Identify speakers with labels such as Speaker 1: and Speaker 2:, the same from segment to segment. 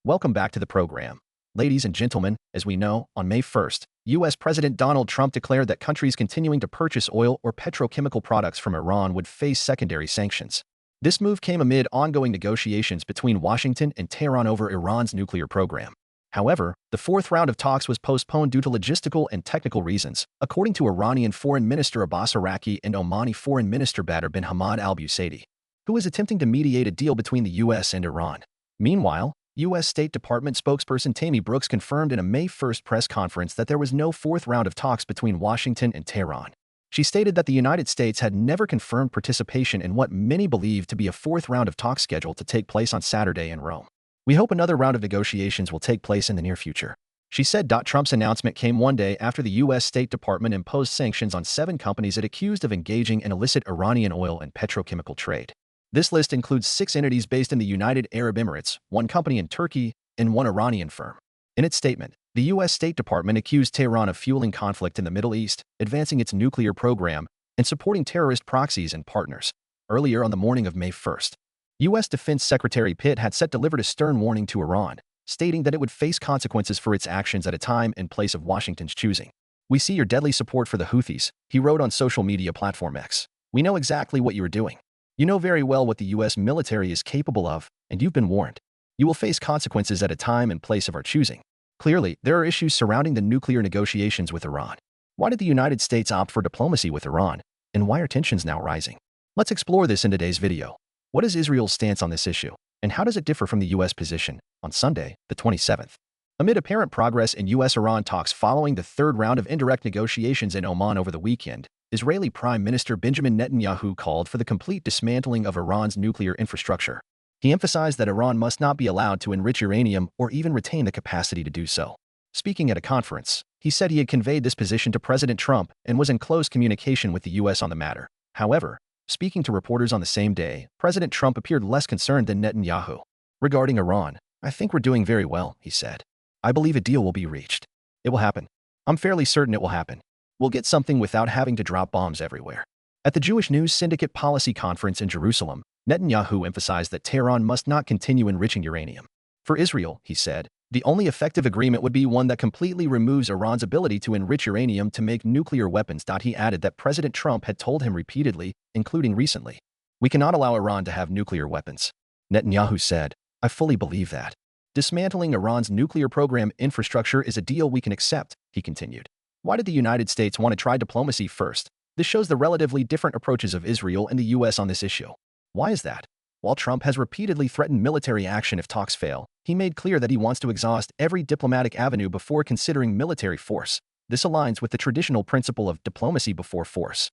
Speaker 1: Welcome back to the program. Ladies and gentlemen, as we know, on May 1st, U.S. President Donald Trump declared that countries continuing to purchase oil or petrochemical products from Iran would face secondary sanctions. This move came amid ongoing negotiations between Washington and Tehran over Iran's nuclear program. However, the fourth round of talks was postponed due to logistical and technical reasons, according to Iranian Foreign Minister Abbas Araqi and Omani Foreign Minister Badr bin Hamad al-Busaidi, who is attempting to mediate a deal between the U.S. and Iran. Meanwhile, U.S. State Department spokesperson Tammy Brooks confirmed in a May 1st press conference that there was no fourth round of talks between Washington and Tehran. She stated that the United States had never confirmed participation in what many believe to be a fourth round of talks scheduled to take place on Saturday in Rome. We hope another round of negotiations will take place in the near future. She said. Trump's announcement came one day after the U.S. State Department imposed sanctions on 7 companies it accused of engaging in illicit Iranian oil and petrochemical trade. This list includes 6 entities based in the United Arab Emirates, 1 company in Turkey, and 1 Iranian firm. In its statement, the U.S. State Department accused Tehran of fueling conflict in the Middle East, advancing its nuclear program, and supporting terrorist proxies and partners. Earlier on the morning of May 1st, U.S. Defense Secretary Pitt had delivered a stern warning to Iran, stating that it would face consequences for its actions at a time and place of Washington's choosing. "We see your deadly support for the Houthis," he wrote on social media platform X. "We know exactly what you are doing. You know very well what the U.S. military is capable of, and you've been warned. You will face consequences at a time and place of our choosing." Clearly, there are issues surrounding the nuclear negotiations with Iran. Why did the United States opt for diplomacy with Iran, and why are tensions now rising? Let's explore this in today's video. What is Israel's stance on this issue, and how does it differ from the U.S. position? On Sunday, the 27th. Amid apparent progress in U.S.-Iran talks following the third round of indirect negotiations in Oman over the weekend, Israeli Prime Minister Benjamin Netanyahu called for the complete dismantling of Iran's nuclear infrastructure. He emphasized that Iran must not be allowed to enrich uranium or even retain the capacity to do so. Speaking at a conference, he said he had conveyed this position to President Trump and was in close communication with the U.S. on the matter. However, speaking to reporters on the same day, President Trump appeared less concerned than Netanyahu. "Regarding Iran, I think we're doing very well," he said. "I believe a deal will be reached. It will happen. I'm fairly certain it will happen. We'll get something without having to drop bombs everywhere." At the Jewish News Syndicate Policy Conference in Jerusalem, Netanyahu emphasized that Tehran must not continue enriching uranium. "For Israel," he said, "the only effective agreement would be one that completely removes Iran's ability to enrich uranium to make nuclear weapons." He added that President Trump had told him repeatedly, including recently, "We cannot allow Iran to have nuclear weapons." Netanyahu said, "I fully believe that. Dismantling Iran's nuclear program infrastructure is a deal we can accept," he continued. Why did the United States want to try diplomacy first? This shows the relatively different approaches of Israel and the U.S. on this issue. Why is that? While Trump has repeatedly threatened military action if talks fail, he made clear that he wants to exhaust every diplomatic avenue before considering military force. This aligns with the traditional principle of diplomacy before force,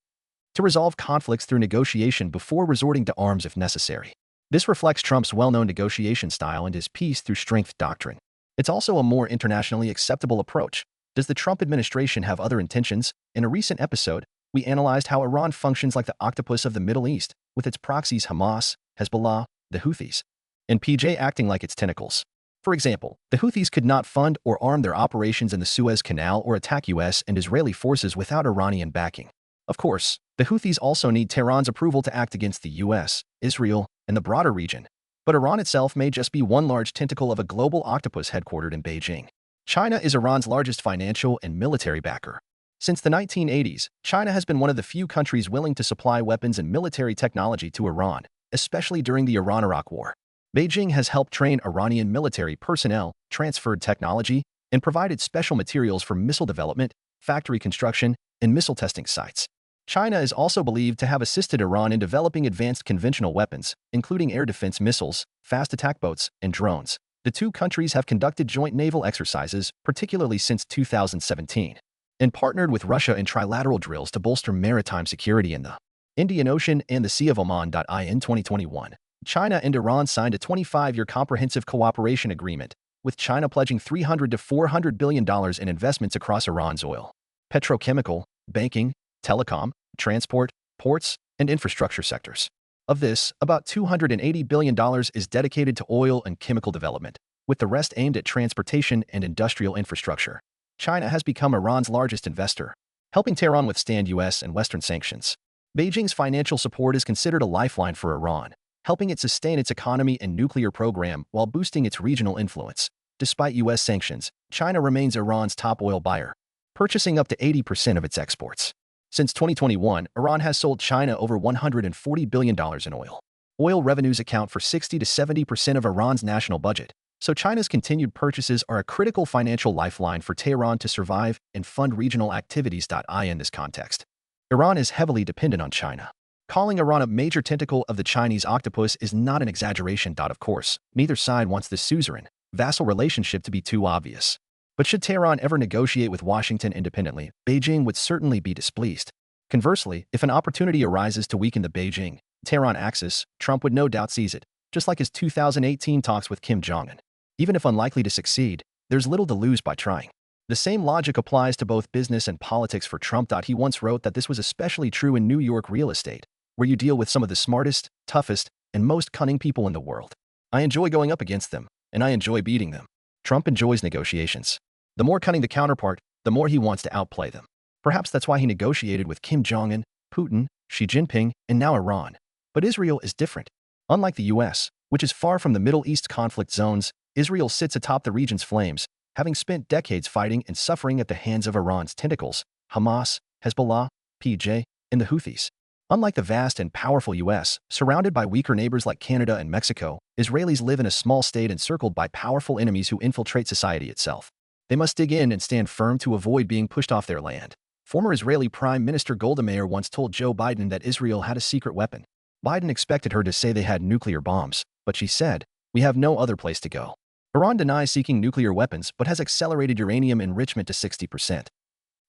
Speaker 1: to resolve conflicts through negotiation before resorting to arms if necessary. This reflects Trump's well-known negotiation style and his peace through strength doctrine. It's also a more internationally acceptable approach. Does the Trump administration have other intentions? In a recent episode, we analyzed how Iran functions like the octopus of the Middle East, with its proxies Hamas, Hezbollah, the Houthis, and PJ acting like its tentacles. For example, the Houthis could not fund or arm their operations in the Suez Canal or attack U.S. and Israeli forces without Iranian backing. Of course, the Houthis also need Tehran's approval to act against the U.S., Israel, and the broader region. But Iran itself may just be one large tentacle of a global octopus headquartered in Beijing. China is Iran's largest financial and military backer. Since the 1980s, China has been one of the few countries willing to supply weapons and military technology to Iran, especially during the Iran-Iraq War. Beijing has helped train Iranian military personnel, transferred technology, and provided special materials for missile development, factory construction, and missile testing sites. China is also believed to have assisted Iran in developing advanced conventional weapons, including air defense missiles, fast attack boats, and drones. The two countries have conducted joint naval exercises, particularly since 2017. And partnered with Russia in trilateral drills to bolster maritime security in the Indian Ocean and the Sea of Oman. In 2021, China and Iran signed a 25-year comprehensive cooperation agreement, with China pledging $300 to $400 billion in investments across Iran's oil, petrochemical, banking, telecom, transport, ports, and infrastructure sectors. Of this, about $280 billion is dedicated to oil and chemical development, with the rest aimed at transportation and industrial infrastructure. China has become Iran's largest investor, helping Tehran withstand U.S. and Western sanctions. Beijing's financial support is considered a lifeline for Iran, helping it sustain its economy and nuclear program while boosting its regional influence. Despite U.S. sanctions, China remains Iran's top oil buyer, purchasing up to 80% of its exports. Since 2021, Iran has sold China over $140 billion in oil. Oil revenues account for 60 to 70% of Iran's national budget, so China's continued purchases are a critical financial lifeline for Tehran to survive and fund regional activities. In this context, Iran is heavily dependent on China. Calling Iran a major tentacle of the Chinese octopus is not an exaggeration. Of course, neither side wants this suzerain, vassal relationship to be too obvious. But should Tehran ever negotiate with Washington independently, Beijing would certainly be displeased. Conversely, if an opportunity arises to weaken the Beijing-Tehran axis, Trump would no doubt seize it, just like his 2018 talks with Kim Jong-un. Even if unlikely to succeed, there's little to lose by trying. The same logic applies to both business and politics for Trump. He once wrote that this was especially true in New York real estate, where you deal with some of the smartest, toughest, and most cunning people in the world. I enjoy going up against them, and I enjoy beating them. Trump enjoys negotiations. The more cunning the counterpart, the more he wants to outplay them. Perhaps that's why he negotiated with Kim Jong-un, Putin, Xi Jinping, and now Iran. But Israel is different. Unlike the U.S., which is far from the Middle East conflict zones, Israel sits atop the region's flames, having spent decades fighting and suffering at the hands of Iran's tentacles, Hamas, Hezbollah, PJ, and the Houthis. Unlike the vast and powerful U.S., surrounded by weaker neighbors like Canada and Mexico, Israelis live in a small state encircled by powerful enemies who infiltrate society itself. They must dig in and stand firm to avoid being pushed off their land. Former Israeli Prime Minister Golda Meir once told Joe Biden that Israel had a secret weapon. Biden expected her to say they had nuclear bombs, but she said, "We have no other place to go." Iran denies seeking nuclear weapons but has accelerated uranium enrichment to 60%.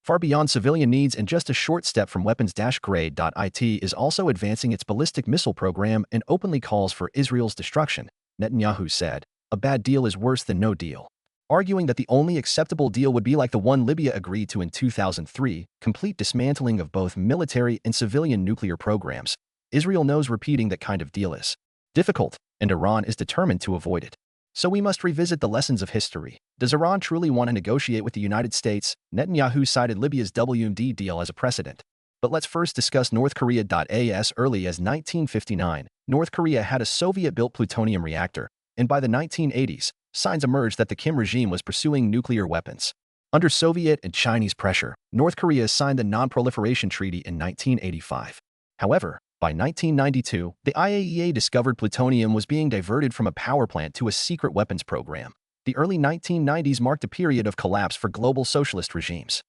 Speaker 1: Far beyond civilian needs and just a short step from weapons-grade. It is also advancing its ballistic missile program and openly calls for Israel's destruction, Netanyahu said. A bad deal is worse than no deal. Arguing that the only acceptable deal would be like the one Libya agreed to in 2003, complete dismantling of both military and civilian nuclear programs. Israel knows repeating that kind of deal is difficult, and Iran is determined to avoid it. So we must revisit the lessons of history. Does Iran truly want to negotiate with the United States? Netanyahu cited Libya's WMD deal as a precedent. But let's first discuss North Korea. As early as 1959, North Korea had a Soviet-built plutonium reactor, and by the 1980s, signs emerged that the Kim regime was pursuing nuclear weapons. Under Soviet and Chinese pressure, North Korea signed the Non-Proliferation Treaty in 1985. However, by 1992, the IAEA discovered plutonium was being diverted from a power plant to a secret weapons program. The early 1990s marked a period of collapse for global socialist regimes.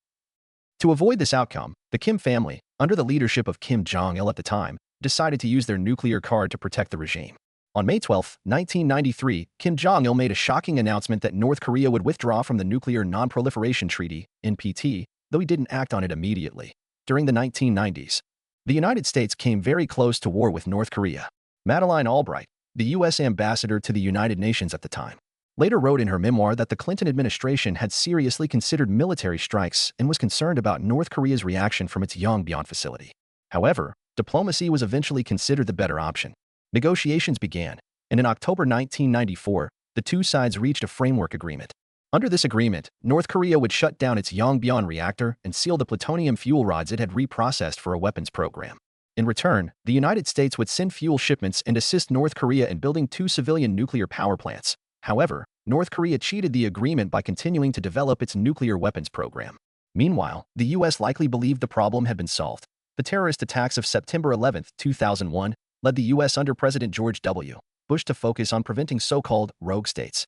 Speaker 1: To avoid this outcome, the Kim family, under the leadership of Kim Jong-il at the time, decided to use their nuclear card to protect the regime. On May 12, 1993, Kim Jong-il made a shocking announcement that North Korea would withdraw from the Nuclear Non-Proliferation Treaty, NPT, though he didn't act on it immediately. During the 1990s, the United States came very close to war with North Korea. Madeleine Albright, the U.S. ambassador to the United Nations at the time, later wrote in her memoir that the Clinton administration had seriously considered military strikes and was concerned about North Korea's reaction from its Yongbyon facility. However, diplomacy was eventually considered the better option. Negotiations began, and in October 1994, the two sides reached a framework agreement. Under this agreement, North Korea would shut down its Yongbyon reactor and seal the plutonium fuel rods it had reprocessed for a weapons program. In return, the United States would send fuel shipments and assist North Korea in building 2 civilian nuclear power plants. However, North Korea cheated the agreement by continuing to develop its nuclear weapons program. Meanwhile, the U.S. likely believed the problem had been solved. The terrorist attacks of September 11, 2001, led the U.S. under President George W. Bush to focus on preventing so-called rogue states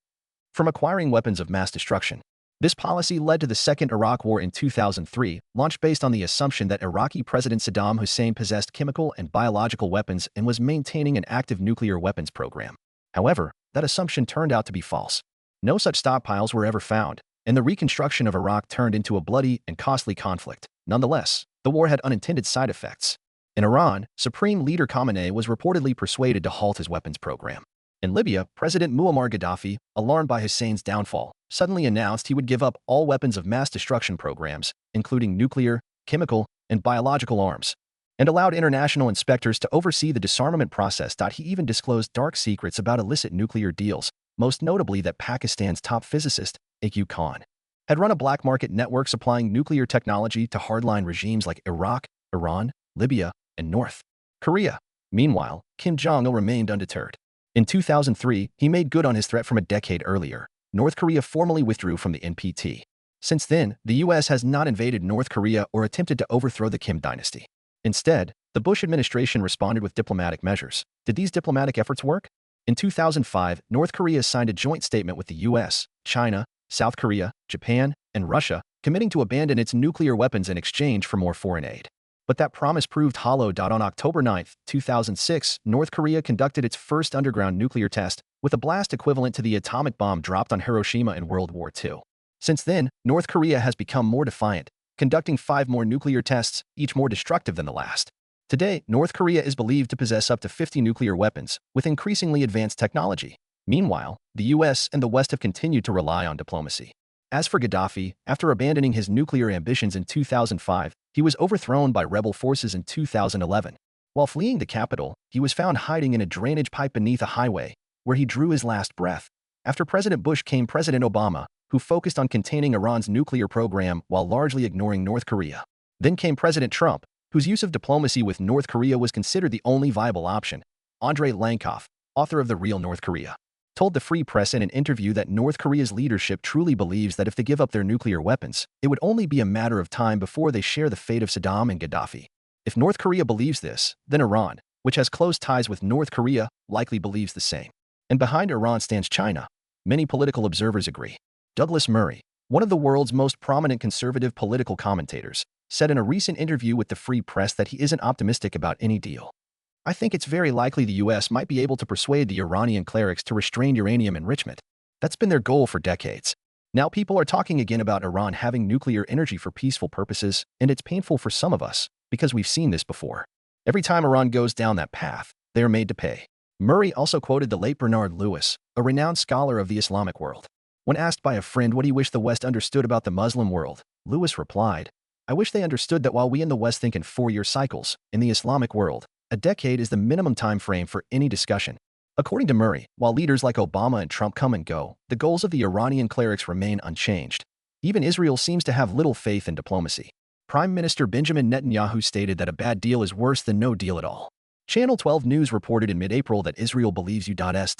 Speaker 1: from acquiring weapons of mass destruction. This policy led to the Second Iraq War in 2003, launched based on the assumption that Iraqi President Saddam Hussein possessed chemical and biological weapons and was maintaining an active nuclear weapons program. However, that assumption turned out to be false. No such stockpiles were ever found, and the reconstruction of Iraq turned into a bloody and costly conflict. Nonetheless, the war had unintended side effects. In Iran, Supreme Leader Khamenei was reportedly persuaded to halt his weapons program. In Libya, President Muammar Gaddafi, alarmed by Hussein's downfall, suddenly announced he would give up all weapons of mass destruction programs, including nuclear, chemical, and biological arms, and allowed international inspectors to oversee the disarmament process. He even disclosed dark secrets about illicit nuclear deals, most notably that Pakistan's top physicist, Aq Khan, had run a black market network supplying nuclear technology to hardline regimes like Iraq, Iran, Libya, and North Korea. Meanwhile, Kim Jong-il remained undeterred. In 2003, he made good on his threat from a decade earlier. North Korea formally withdrew from the NPT. Since then, the U.S. has not invaded North Korea or attempted to overthrow the Kim dynasty. Instead, the Bush administration responded with diplomatic measures. Did these diplomatic efforts work? In 2005, North Korea signed a joint statement with the U.S., China, South Korea, Japan, and Russia, committing to abandon its nuclear weapons in exchange for more foreign aid. But that promise proved hollow. On October 9, 2006, North Korea conducted its first underground nuclear test, with a blast equivalent to the atomic bomb dropped on Hiroshima in World War II. Since then, North Korea has become more defiant, conducting 5 more nuclear tests, each more destructive than the last. Today, North Korea is believed to possess up to 50 nuclear weapons, with increasingly advanced technology. Meanwhile, the U.S. and the West have continued to rely on diplomacy. As for Gaddafi, after abandoning his nuclear ambitions in 2005, he was overthrown by rebel forces in 2011. While fleeing the capital, he was found hiding in a drainage pipe beneath a highway, where he drew his last breath. After President Bush came President Obama, who focused on containing Iran's nuclear program while largely ignoring North Korea. Then came President Trump, whose use of diplomacy with North Korea was considered the only viable option. Andrei Lankoff, author of The Real North Korea, told the Free Press in an interview that North Korea's leadership truly believes that if they give up their nuclear weapons, it would only be a matter of time before they share the fate of Saddam and Gaddafi. If North Korea believes this, then Iran, which has close ties with North Korea, likely believes the same. And behind Iran stands China. Many political observers agree. Douglas Murray, one of the world's most prominent conservative political commentators, said in a recent interview with the Free Press that he isn't optimistic about any deal. I think it's very likely the U.S. might be able to persuade the Iranian clerics to restrain uranium enrichment. That's been their goal for decades. Now people are talking again about Iran having nuclear energy for peaceful purposes, and it's painful for some of us, because we've seen this before. Every time Iran goes down that path, they are made to pay. Murray also quoted the late Bernard Lewis, a renowned scholar of the Islamic world. When asked by a friend what he wished the West understood about the Muslim world, Lewis replied, "I wish they understood that while we in the West think in 4-year cycles, in the Islamic world, a decade is the minimum time frame for any discussion." According to Murray, while leaders like Obama and Trump come and go, the goals of the Iranian clerics remain unchanged. Even Israel seems to have little faith in diplomacy. Prime Minister Benjamin Netanyahu stated that a bad deal is worse than no deal at all. Channel 12 News reported in mid-April that Israel believes U.S.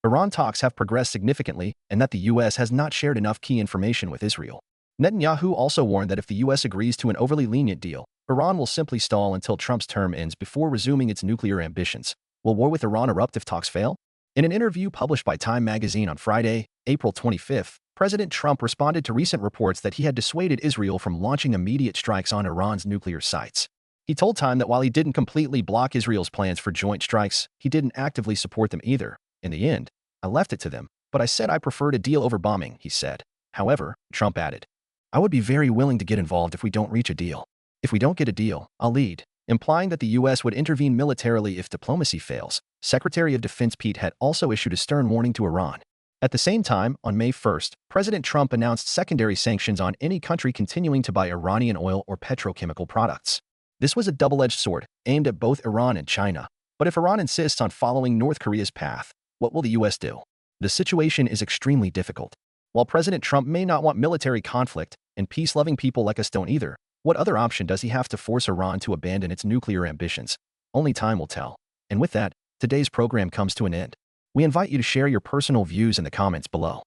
Speaker 1: Iran talks have progressed significantly and that the U.S. has not shared enough key information with Israel. Netanyahu also warned that if the U.S. agrees to an overly lenient deal, Iran will simply stall until Trump's term ends before resuming its nuclear ambitions. Will war with Iran erupt if talks fail? In an interview published by Time magazine on Friday, April 25, President Trump responded to recent reports that he had dissuaded Israel from launching immediate strikes on Iran's nuclear sites. He told Time that while he didn't completely block Israel's plans for joint strikes, he didn't actively support them either. In the end, I left it to them, but I said I preferred a deal over bombing, he said. However, Trump added, "I would be very willing to get involved if we don't reach a deal. If we don't get a deal, I'll lead," implying that the U.S. would intervene militarily if diplomacy fails. Secretary of Defense Pete Hegseth also issued a stern warning to Iran. At the same time, on May 1, President Trump announced secondary sanctions on any country continuing to buy Iranian oil or petrochemical products. This was a double-edged sword, aimed at both Iran and China. But if Iran insists on following North Korea's path, what will the U.S. do? The situation is extremely difficult. While President Trump may not want military conflict, and peace-loving people like us don't either, what other option does he have to force Iran to abandon its nuclear ambitions? Only time will tell. And with that, today's program comes to an end. We invite you to share your personal views in the comments below.